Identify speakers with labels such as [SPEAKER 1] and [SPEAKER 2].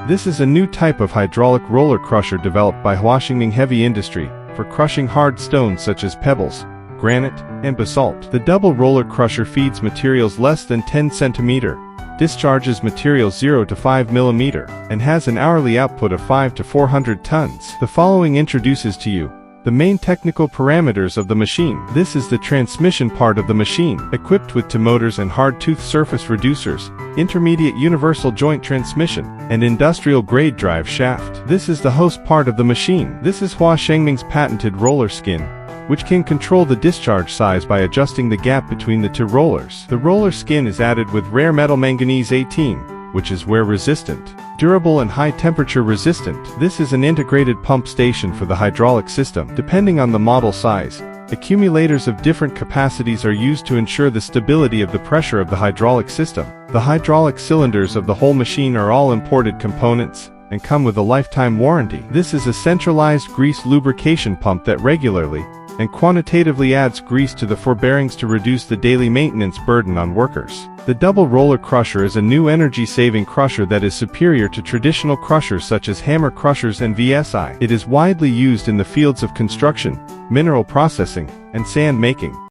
[SPEAKER 1] This is a new type of hydraulic roller crusher developed by Huashengming Heavy Industry for crushing hard stones such as pebbles, granite, and basalt. The double roller crusher feeds materials less than 10 cm, discharges materials 0 to 5 mm, and has an hourly output of 5 to 400 tons. The following introduces to you the main technical parameters of the machine. This is the transmission part of the machine, equipped with two motors and hard-tooth surface reducers, intermediate universal joint transmission, and industrial-grade drive shaft. This is the host part of the machine. This is Huashengming's patented roller skin, which can control the discharge size by adjusting the gap between the two rollers. The roller skin is added with rare metal manganese 18, which is wear-resistant, durable and high-temperature resistant. This is an integrated pump station for the hydraulic system. Depending on the model size, accumulators of different capacities are used to ensure the stability of the pressure of the hydraulic system. The hydraulic cylinders of the whole machine are all imported components and come with a lifetime warranty. This is a centralized grease lubrication pump that regularly and quantitatively adds grease to the forebearings to reduce the daily maintenance burden on workers. The double roller crusher is a new energy-saving crusher that is superior to traditional crushers such as hammer crushers and VSI. It is widely used in the fields of construction, mineral processing, and sand making.